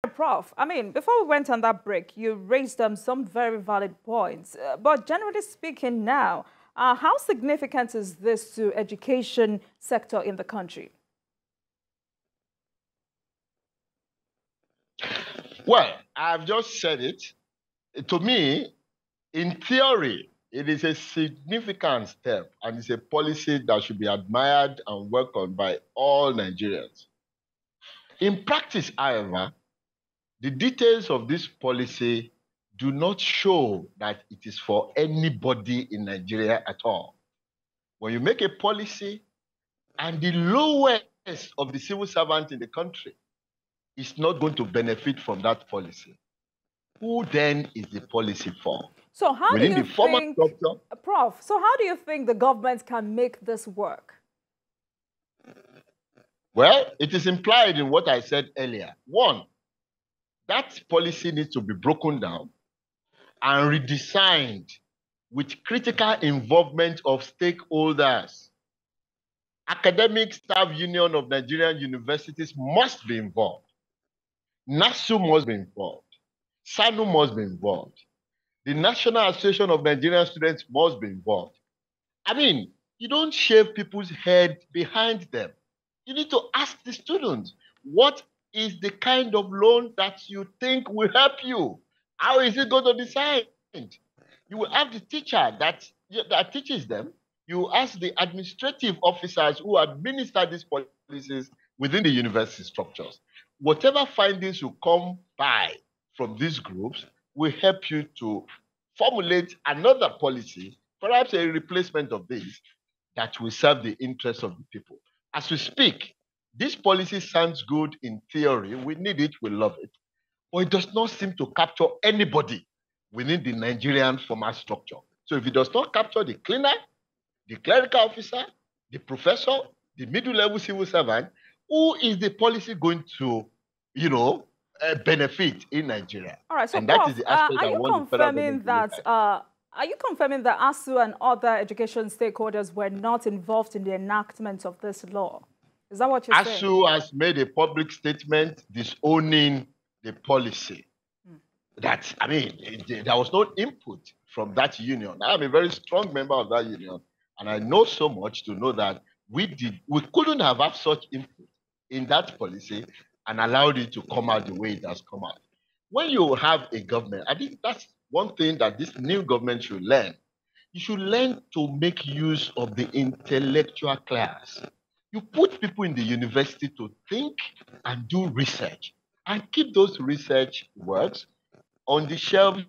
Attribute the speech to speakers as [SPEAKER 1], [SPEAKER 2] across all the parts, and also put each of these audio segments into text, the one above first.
[SPEAKER 1] Prof, I mean, before we went on that break, you raised some very valid points. But generally speaking now, how significant is this to education sector in the country?
[SPEAKER 2] Well, I've just said it. To me, in theory, it is a significant step and it's a policy that should be admired and welcomed by all Nigerians. In practice, however, the details of this policy do not show that it is for anybody in Nigeria at all. When you make a policy and the lowest of the civil servants in the country is not going to benefit from that policy, who then is the policy for?
[SPEAKER 1] So how
[SPEAKER 2] Within
[SPEAKER 1] do you
[SPEAKER 2] the former
[SPEAKER 1] think,
[SPEAKER 2] structure,
[SPEAKER 1] Prof, so how do you think the government can make this work?
[SPEAKER 2] well, it is implied in what I said earlier. One, that policy needs to be broken down and redesigned with critical involvement of stakeholders. Academic Staff Union of Nigerian Universities must be involved. NASU must be involved. SANU must be involved. The National Association of Nigerian Students must be involved. I mean, you don't shave people's head behind them. You need to ask the students, what is the kind of loan that you think will help you? How is it going to decide? You will have the teacher that teaches them. You ask the administrative officers who administer these policies within the university structures. Whatever findings you come by from these groups will help you to formulate another policy, perhaps a replacement of this, that will serve the interests of the people. As we speak, this policy sounds good in theory. We need it, we love it. But it does not seem to capture anybody within the Nigerian formal structure. So if it does not capture the cleaner, the clerical officer, the professor, the middle-level civil servant, who is the policy going to, benefit in Nigeria?
[SPEAKER 1] All right, so
[SPEAKER 2] and
[SPEAKER 1] Prof,
[SPEAKER 2] that is the aspect I want the federal government to look at.
[SPEAKER 1] Are you confirming that ASUU and other education stakeholders were not involved in the enactment of this law? Is that what you're saying?
[SPEAKER 2] ASUU has made a public statement disowning the policy. There was no input from that union. I'm a very strong member of that union, and I know so much to know that we couldn't have had such input in that policy and allowed it to come out the way it has come out. When you have a government, I think that's one thing that this new government should learn. You should learn to make use of the intellectual class. You put people in the university to think and do research and keep those research works on the shelves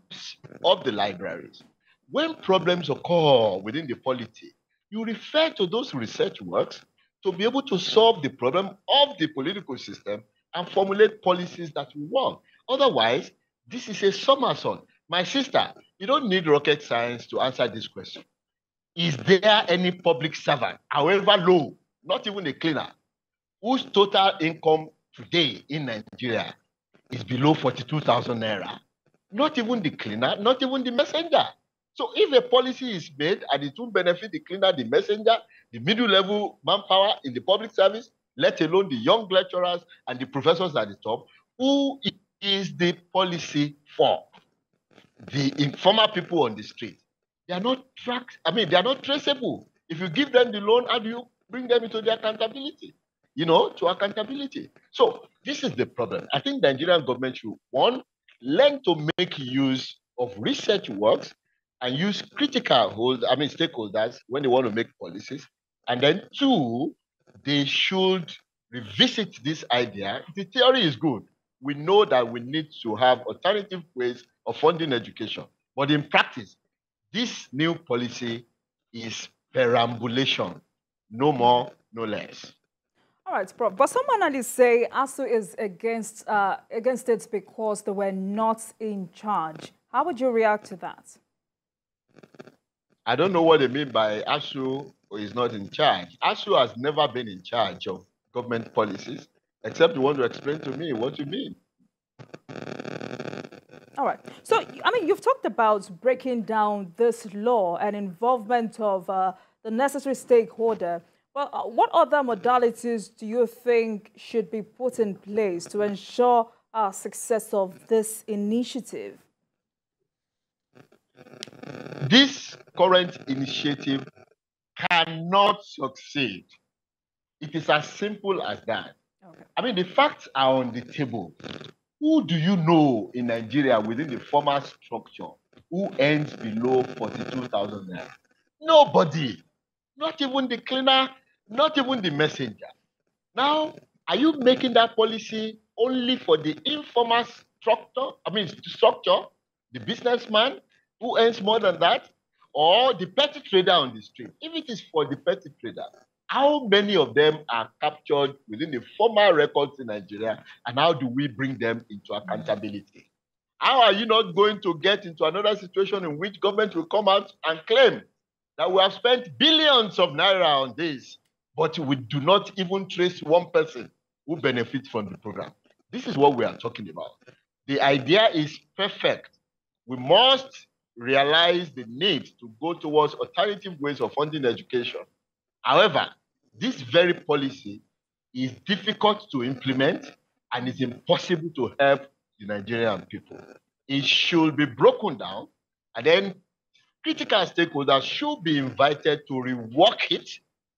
[SPEAKER 2] of the libraries. When problems occur within the polity, you refer to those research works to be able to solve the problem of the political system and formulate policies that will work. Otherwise, this is a somersault. My sister, you don't need rocket science to answer this question. Is there any public servant, however low, not even a cleaner, whose total income today in Nigeria is below 42,000 naira? Not even the cleaner, not even the messenger. So if a policy is made and it will benefit the cleaner, the messenger, the middle-level manpower in the public service, let alone the young lecturers and the professors at the top, who is the policy for? The informal people on the street. They are not they are not traceable. If you give them the loan, how do you bring them into the accountability? To accountability. So this is the problem. I think the Nigerian government should, one, learn to make use of research works and use stakeholders when they want to make policies. And then two, they should revisit this idea. The theory is good. We know that we need to have alternative ways of funding education. But in practice, this new policy is perambulation. No more, no less.
[SPEAKER 1] All right, Prof. But some analysts say ASUU is against it because they were not in charge. How would you react to that?
[SPEAKER 2] I don't know what they mean by ASUU is not in charge. ASUU has never been in charge of government policies, except you want to explain to me what you mean.
[SPEAKER 1] All right. So, you've talked about breaking down this law and involvement of the necessary stakeholder. Well, what other modalities do you think should be put in place to ensure success of this initiative?
[SPEAKER 2] This current initiative cannot succeed. It is as simple as that. Okay. I mean, the facts are on the table. Who do you know in Nigeria within the former structure who earns below 42,000 naira? Nobody. Not even the cleaner, not even the messenger. Now, are you making that policy only for the informal structure, the businessman who earns more than that, or the petty trader on the street? If it is for the petty trader, how many of them are captured within the formal records in Nigeria, and how do we bring them into accountability? How are you not going to get into another situation in which government will come out and claim that we have spent billions of naira on this, but we do not even trace one person who benefits from the program? This is what we are talking about. The idea is perfect. We must realize the need to go towards alternative ways of funding education. However, this very policy is difficult to implement and is impossible to help the Nigerian people. It should be broken down, and then critical stakeholders should be invited to rework it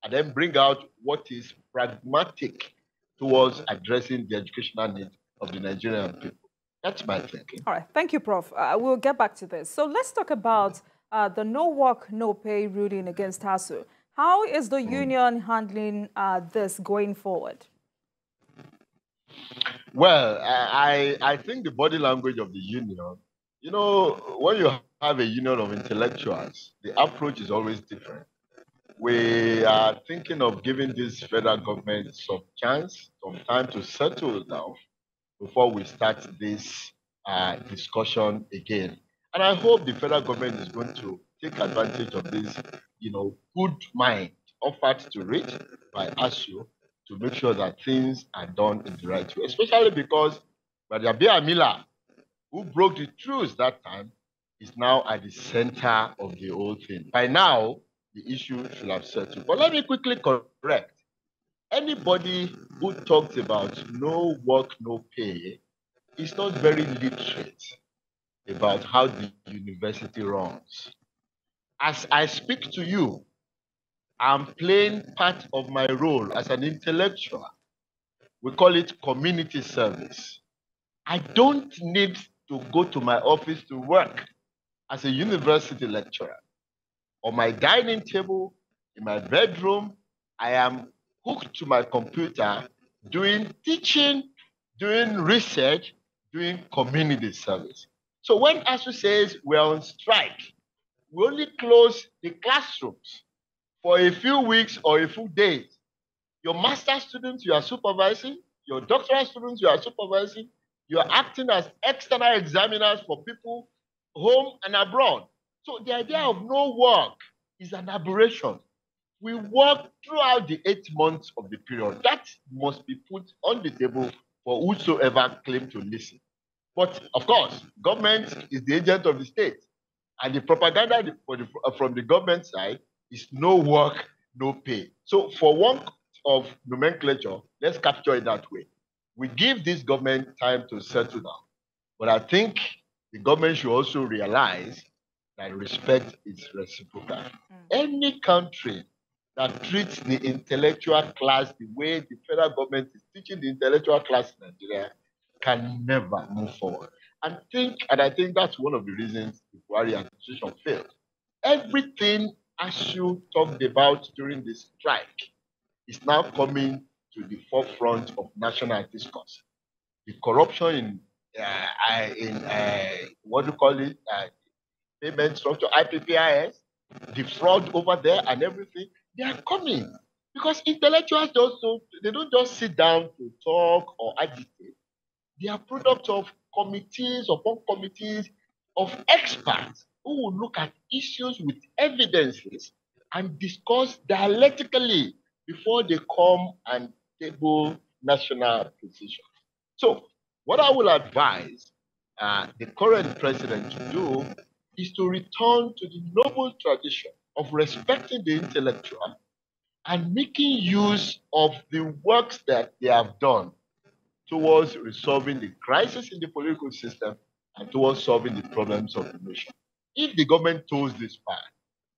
[SPEAKER 2] and then bring out what is pragmatic towards addressing the educational needs of the Nigerian people. That's my thinking.
[SPEAKER 1] All right. Thank you, Prof. We'll get back to this. So let's talk about the no work, no pay ruling against ASUU. How is the union handling this going forward?
[SPEAKER 2] Well, I think the body language of the union, when you have a union of intellectuals, the approach is always different. We are thinking of giving this federal government some chance, some time to settle down before we start this discussion again. And I hope the federal government is going to take advantage of this, good mind offered to it by ASUU to make sure that things are done in the right way, especially because Brother Miller, who broke the truth that time, is now at the center of the whole thing. By now, the issue should have settled. But let me quickly correct. Anybody who talks about no work, no pay is not very literate about how the university runs. As I speak to you, I'm playing part of my role as an intellectual. We call it community service. I don't need to go to my office to work as a university lecturer. On my dining table, in my bedroom, I am hooked to my computer, doing teaching, doing research, doing community service. So when ASUU says we're on strike, we only close the classrooms for a few weeks or a few days. Your master's students you are supervising, your doctoral students you are supervising, you are acting as external examiners for people home and abroad. So the idea of no work is an aberration. We work throughout the 8 months of the period. That must be put on the table for whosoever claim to listen. But of course, government is the agent of the state. And the propaganda from the government side is no work, no pay. So for one of nomenclature, let's capture it that way. We give this government time to settle down. But I think the government should also realize that respect is reciprocal. Any country that treats the intellectual class the way the federal government is teaching the intellectual class in Nigeria can never move forward. And I think that's one of the reasons the Buhari administration failed. Everything ASUU talked about during the strike is now coming to the forefront of national discourse. The corruption in what do you call it, payment structure, IPPIS, the fraud over there and everything, they are coming. Because intellectuals don't just sit down to talk or agitate. They are product of committees upon committees of experts who will look at issues with evidences and discuss dialectically before they come and table national positions. So what I will advise the current president to do is to return to the noble tradition of respecting the intellectual and making use of the works that they have done towards resolving the crisis in the political system and towards solving the problems of the nation. If the government toes this path,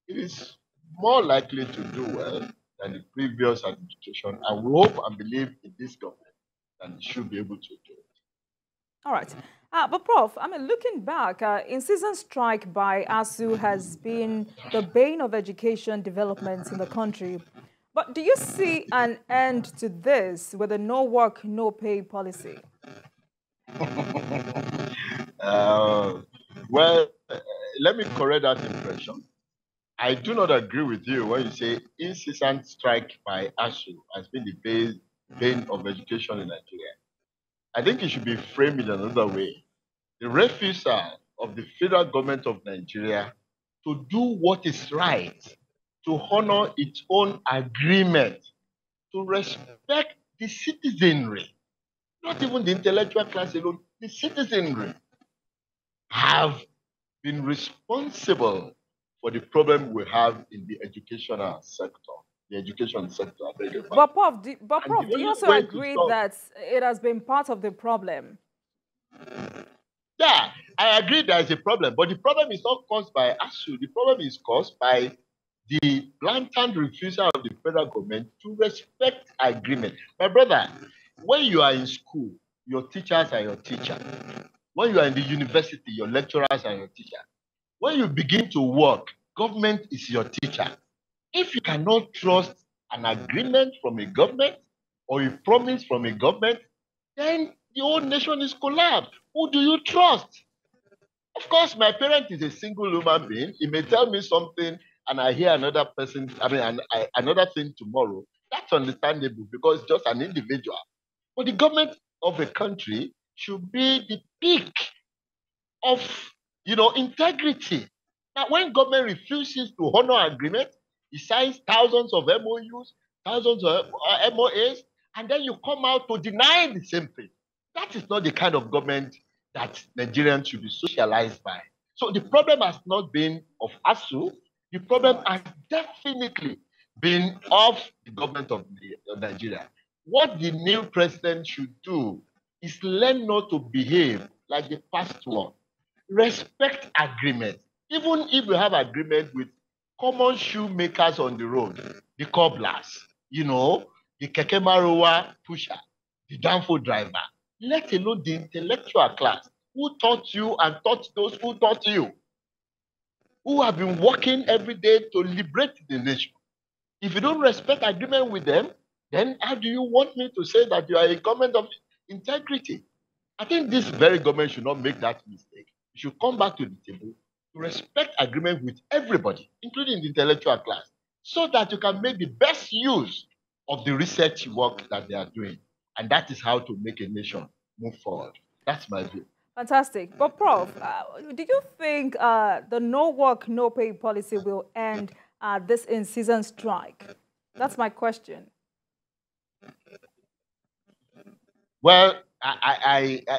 [SPEAKER 2] it is more likely to do well than the previous administration, and we hope and believe in this government that it should be able to do it.
[SPEAKER 1] All right. But Prof, I mean, looking back, in-season strike by ASUU has been the bane of education developments in the country. But do you see an end to this with a no work, no pay policy?
[SPEAKER 2] Well, let me correct that impression. I do not agree with you when you say incessant strike by ASUU has been the bane of education in Nigeria. I think it should be framed in another way. The refusal of the federal government of Nigeria to do what is right, to honor its own agreement, to respect the citizenry, not even the intellectual class alone, the citizenry, have been responsible for the problem we have in the educational sector. The education sector.
[SPEAKER 1] But Prof, do you also agree that it has been part of the problem?
[SPEAKER 2] Yeah, I agree there is a problem, but the problem is not caused by ASUU. The problem is caused by the blatant refusal of the federal government to respect agreement. My brother, when you are in school, your teachers are your teacher. When you are in the university, your lecturers are your teacher. When you begin to work, government is your teacher. If you cannot trust an agreement from a government or a promise from a government, then the whole nation is collapsed. Who do you trust? Of course, my parent is a single human being. He may tell me something and I hear another person, another thing tomorrow. That's understandable because it's just an individual. But the government of a country should be the peak of, integrity. Now, when government refuses to honor agreement, it signs thousands of MOUs, thousands of MOAs, and then you come out to deny the same thing. That is not the kind of government that Nigerians should be socialized by. So the problem has not been of ASUU. The problem has definitely been of the government of Nigeria. What the new president should do is learn not to behave like the past one. Respect agreement. Even if you have agreement with common shoemakers on the road, the cobblers, the keke maruwa pusher, the danfo driver, let alone the intellectual class who taught you and taught those who taught you, who have been working every day to liberate the nation. If you don't respect agreement with them, then how do you want me to say that you are a government of integrity? I think this very government should not make that mistake. It should come back to the table to respect agreement with everybody, including the intellectual class, so that you can make the best use of the research work that they are doing. And that is how to make a nation move forward. That's my view.
[SPEAKER 1] Fantastic. But Prof, do you think the no work, no pay policy will end this in-season strike? That's my question.
[SPEAKER 2] Well,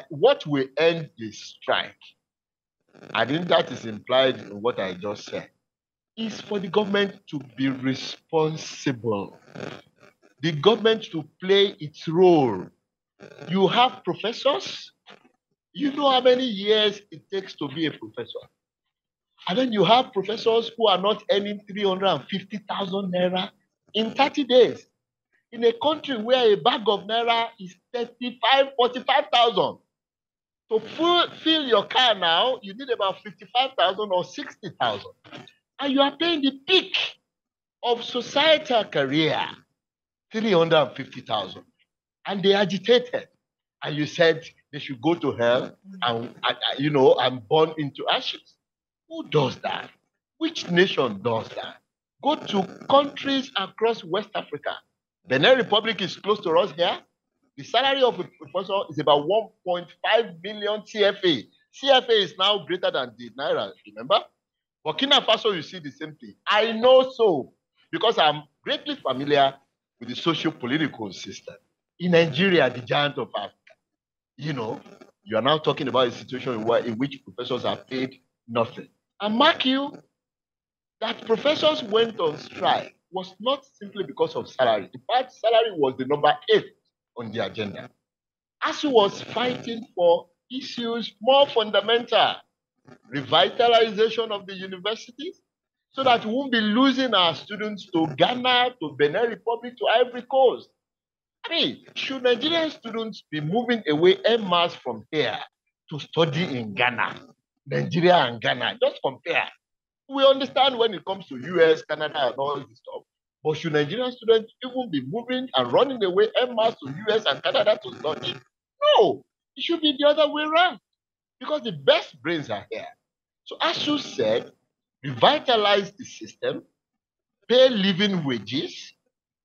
[SPEAKER 2] what will end the strike, I think that is implied in what I just said, is for the government to be responsible. The government to play its role. You have professors. You know how many years it takes to be a professor. And then you have professors who are not earning 350,000 naira in 30 days. In a country where a bag of naira is 45,000. To fill your car now, you need about 55,000 or 60,000. And you are paying the peak of societal career, 350,000. And they agitated. And you said they should go to hell and burn into ashes. Who does that? Which nation does that? Go to countries across West Africa. Benin Republic is close to us here. The salary of a professor is about 1.5 million CFA. CFA is now greater than the Naira, remember? Burkina Faso, you see the same thing. I know so, because I'm greatly familiar with the socio-political system. In Nigeria, the giant of Africa, you are now talking about a situation in which professors are paid nothing. And mark you, that professors went on strike was not simply because of salary. In fact, salary was the number 8 on the agenda. ASUU was fighting for issues more fundamental, revitalization of the universities, so that we won't be losing our students to Ghana, to Benin Republic, to Ivory Coast. I mean, should Nigerian students be moving away en masse from here to study in Ghana, Nigeria and Ghana? Just compare. We understand when it comes to US, Canada, and all this stuff. But should Nigerian students even be moving and running away en masse to US and Canada to study? No, it should be the other way around because the best brains are here. So ASUU said, revitalize the system, pay living wages,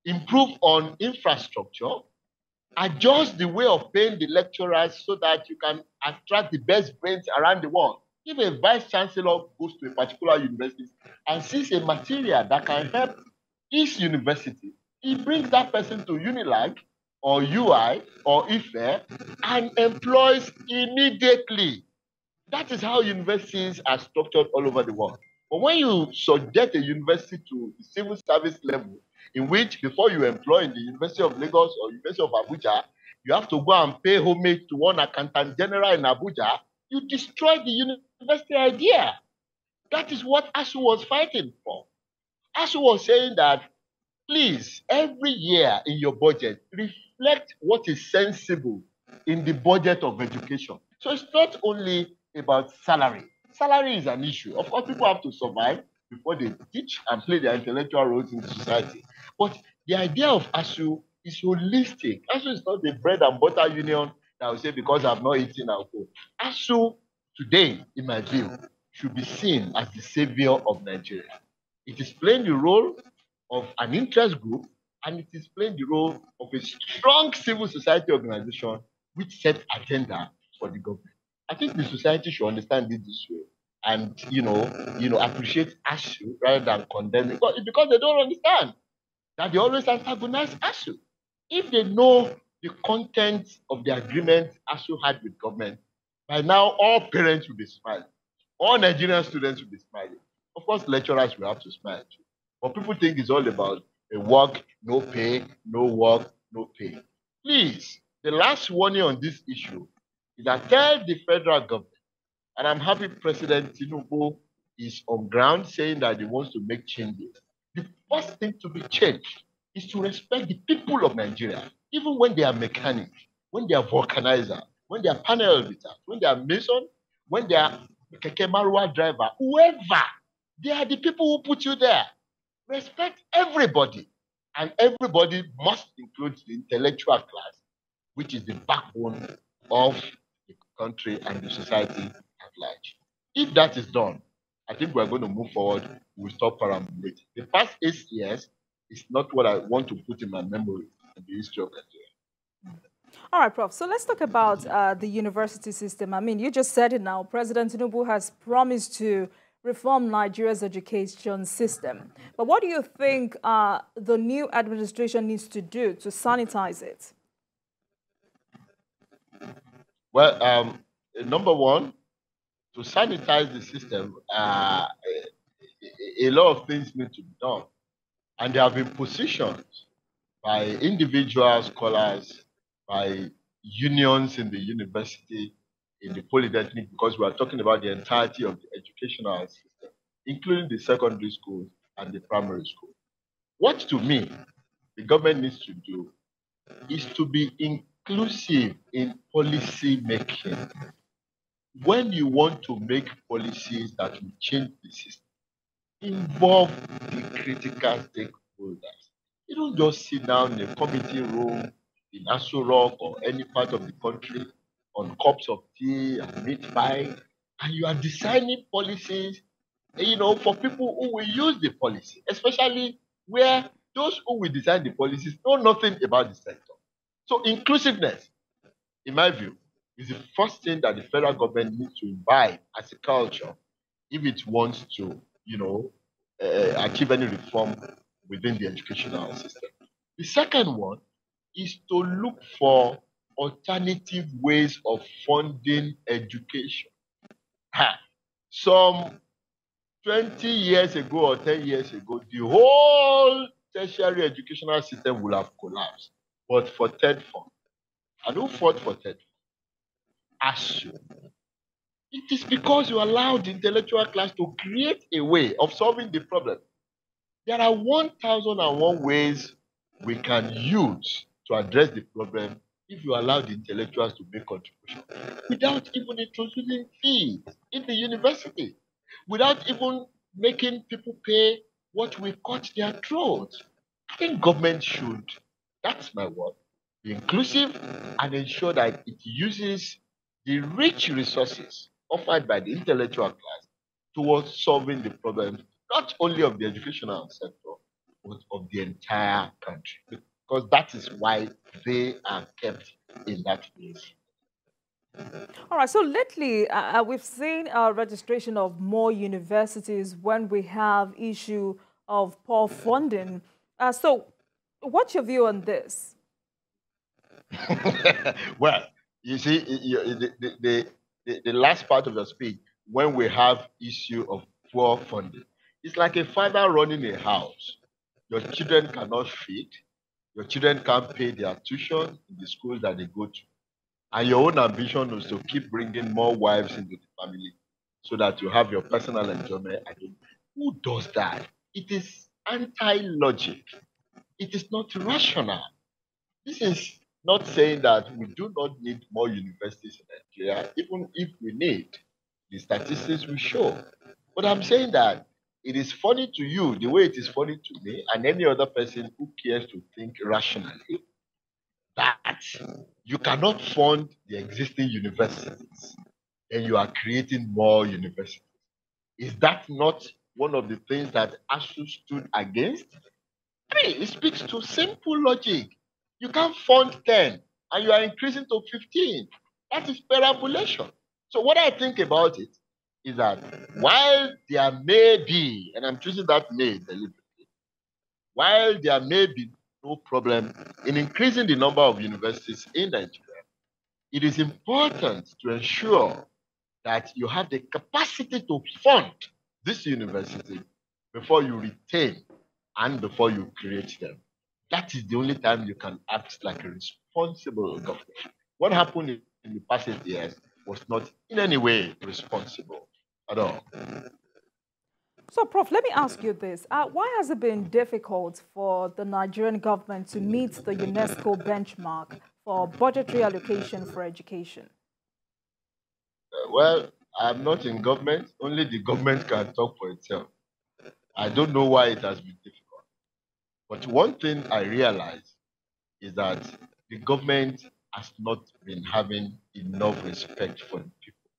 [SPEAKER 2] improve on infrastructure, adjust the way of paying the lecturers so that you can attract the best brains around the world. If a vice chancellor goes to a particular university and sees a material that can help his university, he brings that person to Unilag or UI or IFE and employs immediately. That is how universities are structured all over the world. But when you subject a university to the civil service level, in which before you employ in the University of Lagos or University of Abuja, you have to go and pay homage to one accountant general in Abuja, you destroy the university idea. That is what ASUU was fighting for. ASUU was saying that, please, every year in your budget, reflect what is sensible in the budget of education. So it's not only about salary. Salary is an issue. Of course, people have to survive before they teach and play their intellectual roles in society. But the idea of ASUU is holistic. ASUU is not the bread and butter union that will say, because I've not eaten, I'll go. ASUU, today, in my view, should be seen as the savior of Nigeria. It is playing the role of an interest group, and it is playing the role of a strong civil society organization which set agenda for the government. I think the society should understand it this way and appreciate ASUU rather than condemn it because they don't understand that they always antagonize ASUU. If they know the content of the agreement ASUU had with government, by now all parents will be smiling. All Nigerian students will be smiling. Of course, lecturers will have to smile too. But people think it's all about a work, no pay, no work, no pay. Please, the last warning on this issue is that tell the federal government, and I'm happy President Tinubu is on ground saying that he wants to make changes. The first thing to be changed is to respect the people of Nigeria, even when they are mechanics, when they are vulcanizers, when they are panel beaters, when they are mason, when they are keke marua driver, whoever, they are the people who put you there. Respect everybody, and everybody must include the intellectual class, which is the backbone of the country and the society at large. If that is done, I think we're going to move forward. We'll stop parambulating. The past 8 years is not what I want to put in my memory in the history of Nigeria.
[SPEAKER 1] All right, Prof. So let's talk about the university system. I mean, you just said it now. President Tinubu has promised to reform Nigeria's education system. But what do you think the new administration needs to do to sanitize it?
[SPEAKER 2] Well, number one, to sanitize the system, a lot of things need to be done. And there have been positions by individual scholars, by unions in the university, in the polytechnic, because we are talking about the entirety of the educational system, including the secondary schools and the primary school. What to me the government needs to do is to be inclusive in policy making. When you want to make policies that will change the system, involve the critical stakeholders. You don't just sit down in a committee room in ASUU Rock or any part of the country on cups of tea and meat pie, and you are designing policies, for people who will use the policy, especially where those who will design the policies know nothing about the sector. So inclusiveness, in my view, is the first thing that the federal government needs to imbibe as a culture if it wants to, achieve any reform within the educational system. The second one is to look for alternative ways of funding education. Some 20 years ago or 10 years ago, the whole tertiary educational system would have collapsed, but for third form. And who fought for that? ASUU. It is because you allowed the intellectual class to create a way of solving the problem. There are 1,001 ways we can use to address the problem if you allow the intellectuals to make contributions without even introducing fees in the university, without even making people pay what we cut their throats. I think government should, that's my word, be inclusive and ensure that it uses the rich resources offered by the intellectual class towards solving the problems not only of the educational sector, but of the entire country. Because that is why they are kept in that place.
[SPEAKER 1] All right, so lately we've seen a registration of more universities when we have issue of poor funding. So what's your view on this?
[SPEAKER 2] Well, you see, the last part of your speech, when we have issue of poor funding, it's like a father running a house. Your children cannot feed. Your children can't pay their tuition in the schools that they go to. And your own ambition is to keep bringing more wives into the family so that you have your personal enjoyment. Who does that? It is anti-logic. It is not rational. This is not saying that we do not need more universities in Nigeria, even if we need. The statistics will show. But I'm saying that it is funny to you the way it is funny to me and any other person who cares to think rationally that you cannot fund the existing universities and you are creating more universities. Is that not one of the things that ASUU stood against? I mean, it speaks to simple logic. You can't fund 10 and you are increasing to 15. That is perambulation. So what I think about it is that while there may be, and I'm choosing that may deliberately, while there may be no problem in increasing the number of universities in Nigeria, it is important to ensure that you have the capacity to fund this university before you retain and before you create them. That is the only time you can act like a responsible government. What happened in the past 8 years was not in any way responsible at all.
[SPEAKER 1] So, Prof, let me ask you this. Why has it been difficult for the Nigerian government to meet the UNESCO benchmark for budgetary allocation for education?
[SPEAKER 2] Well, I'm not in government. Only the government can talk for itself. I don't know why it has been difficult. But one thing I realize is that the government has not been having enough respect for the people.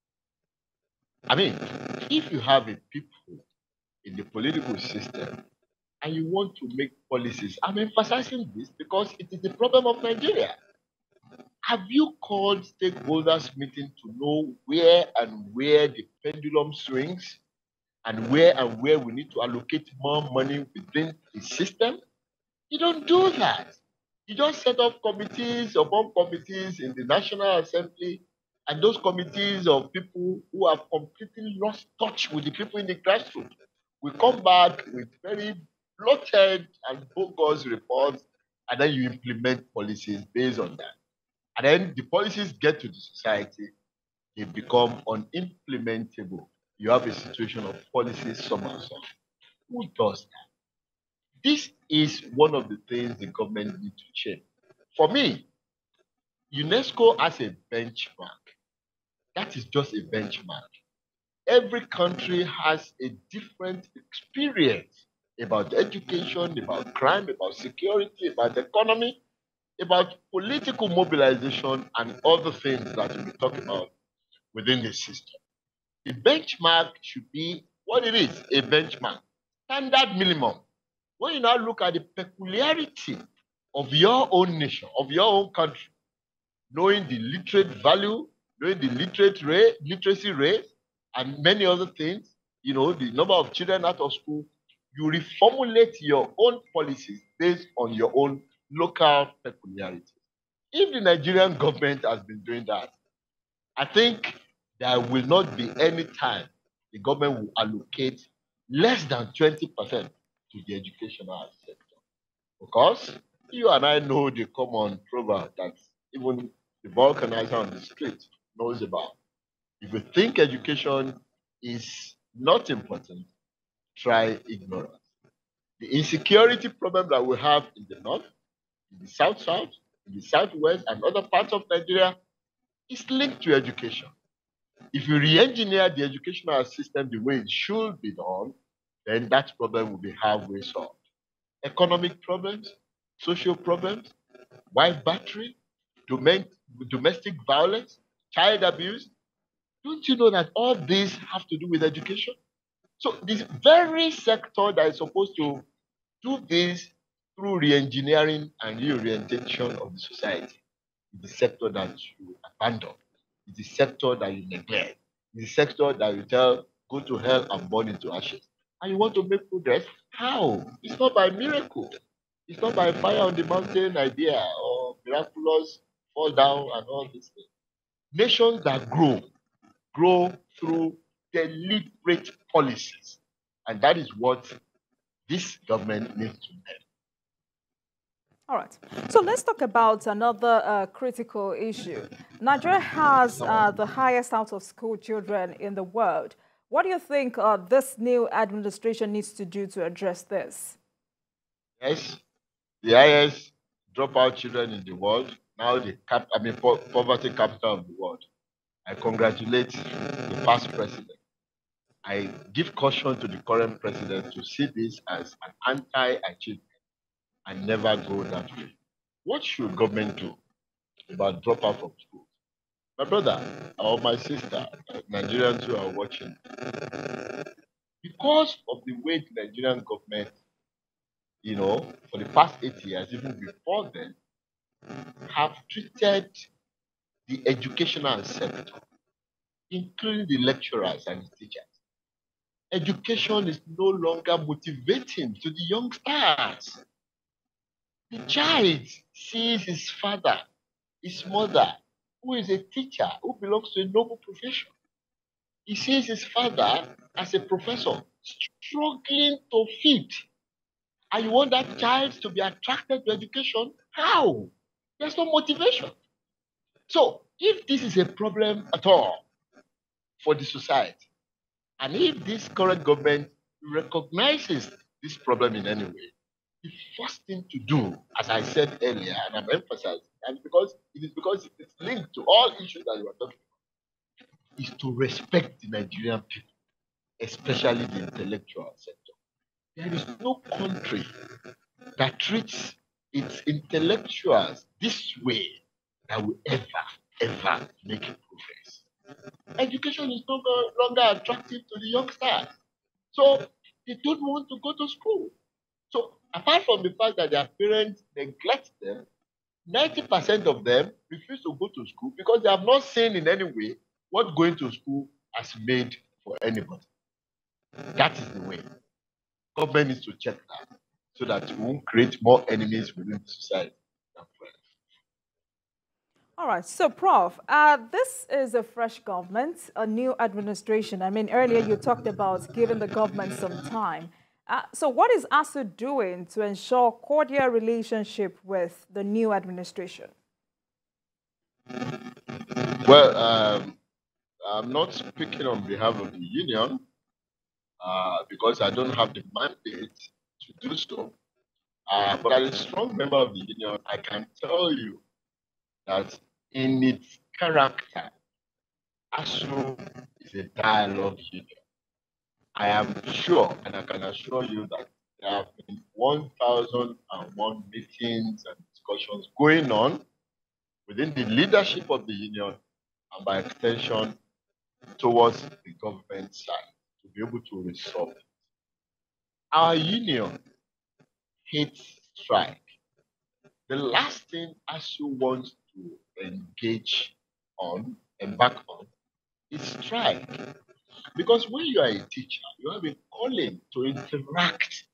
[SPEAKER 2] I mean, if you have a people in the political system and you want to make policies, I'm emphasizing this because it is the problem of Nigeria. Have you called stakeholders meeting to know where the pendulum swings and where we need to allocate more money within the system? You don't do that. You just set up committees upon committees in the National Assembly, and those committees of people who have completely lost touch with the people in the grassroots will come back with very bloated and bogus reports, and then you implement policies based on that. And then the policies get to the society, they become unimplementable. You have a situation of policy somersault. Who does that? This is one of the things the government needs to change. For me, UNESCO as a benchmark, that is just a benchmark. Every country has a different experience about education, about crime, about security, about economy, about political mobilization, and other things that we talk about within the system. The benchmark should be what it is, a benchmark, standard minimum. When you now look at the peculiarity of your own nation, of your own country, knowing the literate value, knowing the literacy rate, and many other things, you know, the number of children out of school, you reformulate your own policies based on your own local peculiarities. If the Nigerian government has been doing that, I think there will not be any time the government will allocate less than 20% to the educational sector. Because you and I know the common proverb that even the vulcanizer on the street knows about. If you think education is not important, try ignorance. The insecurity problem that we have in the north, in the south, in the southwest, and other parts of Nigeria is linked to education. If you re-engineer the educational system the way it should be done, then that problem will be halfway solved. Economic problems, social problems, wife battery, domestic violence, child abuse. Don't you know that all these have to do with education? So this very sector that is supposed to do this through re-engineering and reorientation of the society is the sector that you abandon. It's the sector that you neglect. It's the sector that you tell, go to hell and burn into ashes. And you want to make progress? How? It's not by miracle. It's not by fire on the mountain idea or miraculous fall down and all these things. Nations that grow through deliberate policies. And that is what this government needs to make.
[SPEAKER 1] All right. So let's talk about another critical issue. Nigeria has the highest out-of-school children in the world. What do you think this new administration needs to do to address this?
[SPEAKER 2] Yes, the highest dropout children in the world, now the poverty capital of the world. I congratulate the past president. I give caution to the current president to see this as an anti-achievement and never go that way. What should government do about dropout from school? My brother or my sister, Nigerians who are watching, because of the way the Nigerian government, for the past 8 years, even before then, have treated the educational sector, including the lecturers and the teachers. Education is no longer motivating to the youngsters. The child sees his father, his mother, who is a teacher, who belongs to a noble profession. He sees his father as a professor, struggling to feed. And you want that child to be attracted to education? How? There's no motivation. So, if this is a problem at all for the society, and if this current government recognizes this problem in any way, the first thing to do, as I said earlier, and I'm emphasizing, and it is because it's linked to all issues that you are talking about, is to respect the Nigerian people, especially the intellectual sector. There is no country that treats its intellectuals this way that will ever make progress. Education is no longer attractive to the youngsters. So they don't want to go to school. So apart from the fact that their parents neglect them, 90% of them refuse to go to school because they have not seen in any way what going to school has made for anybody. That is the way. Government needs to check that so that we won't create more enemies within the society.
[SPEAKER 1] All right. So, Prof, this is a fresh government, a new administration. I mean, earlier you talked about giving the government some time. So what is ASUU doing to ensure cordial relationship with the new administration?
[SPEAKER 2] Well, I'm not speaking on behalf of the union because I don't have the mandate to do so. But as a strong member of the union, I can tell you that in its character, ASUU is a dialogue union. I am sure, and I can assure you that there have been 1,001 meetings and discussions going on within the leadership of the union and by extension towards the government side to be able to resolve it. Our union hates strike. The last thing ASUU wants to embark on, is strike. Because when you are a teacher, you have a calling to interact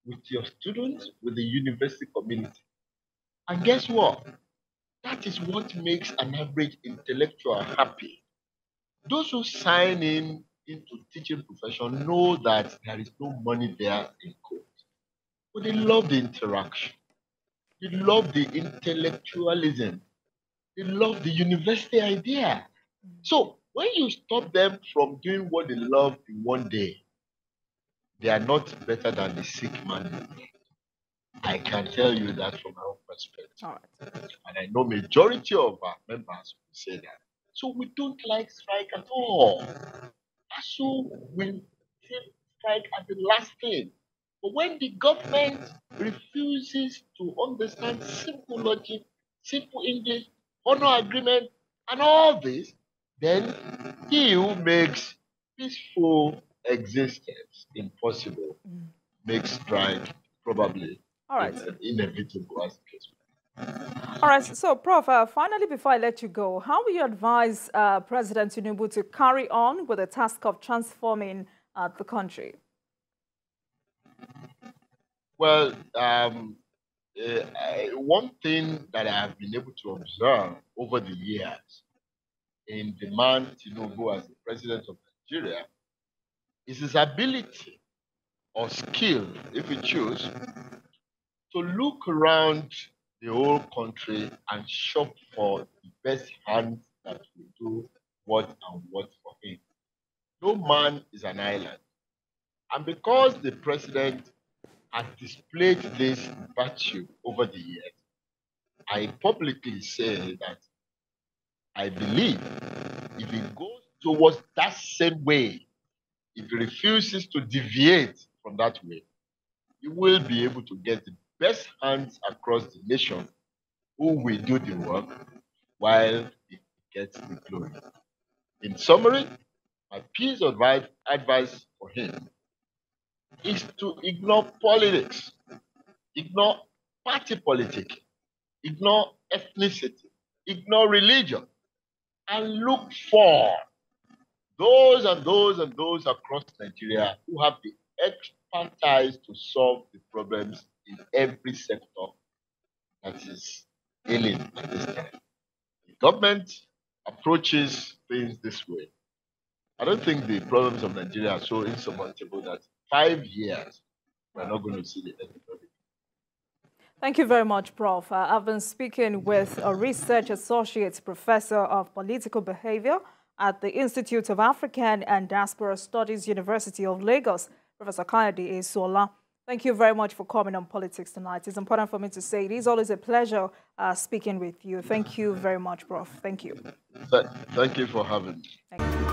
[SPEAKER 2] with your students, with the university community. And guess what? That is what makes an average intellectual happy. Those who sign into teaching profession know that there is no money there in court. But they love the interaction. They love the intellectualism. They love the university idea. So when you stop them from doing what they love in one day, they are not better than the sick man. I can tell you that from our perspective.
[SPEAKER 1] All right.
[SPEAKER 2] And I know majority of our members will say that. So we don't like strike at all. ASUU will take strike at the last thing. But when the government refuses to understand simple logic, simple English, honor agreement, and all this, then he who makes peaceful existence impossible makes strike probably
[SPEAKER 1] All right.
[SPEAKER 2] inevitable as the case.
[SPEAKER 1] All right. So, Prof, finally, before I let you go, how will you advise President Tinubu to carry on with the task of transforming the country?
[SPEAKER 2] Well, one thing that I have been able to observe over the years in the man Tinubu as the president of Nigeria is his ability or skill, if we choose, to look around the whole country and shop for the best hands that will do what and what for him. No man is an island. And because the president has displayed this virtue over the years, I publicly say that I believe if he goes towards that same way, if he refuses to deviate from that way, he will be able to get the best hands across the nation who will do the work while he gets the glory. In summary, my piece of advice for him is to ignore politics, ignore party politics, ignore ethnicity, ignore religion, and look for those and those and those across Nigeria who have the expertise to solve the problems in every sector that is ailing at this time. The government approaches things this way. I don't think the problems of Nigeria are so insurmountable that 5 years we're not going to see the end of it.
[SPEAKER 1] Thank you very much, Prof. I've been speaking with a research associate professor of political behavior at the Institute of African and Diaspora Studies, University of Lagos, Professor Eesuola. Thank you very much for coming on Politics Tonight. It's important for me to say it is always a pleasure speaking with you. Thank you very much, Prof. Thank you.
[SPEAKER 2] Thank you for having me.
[SPEAKER 1] Thank you.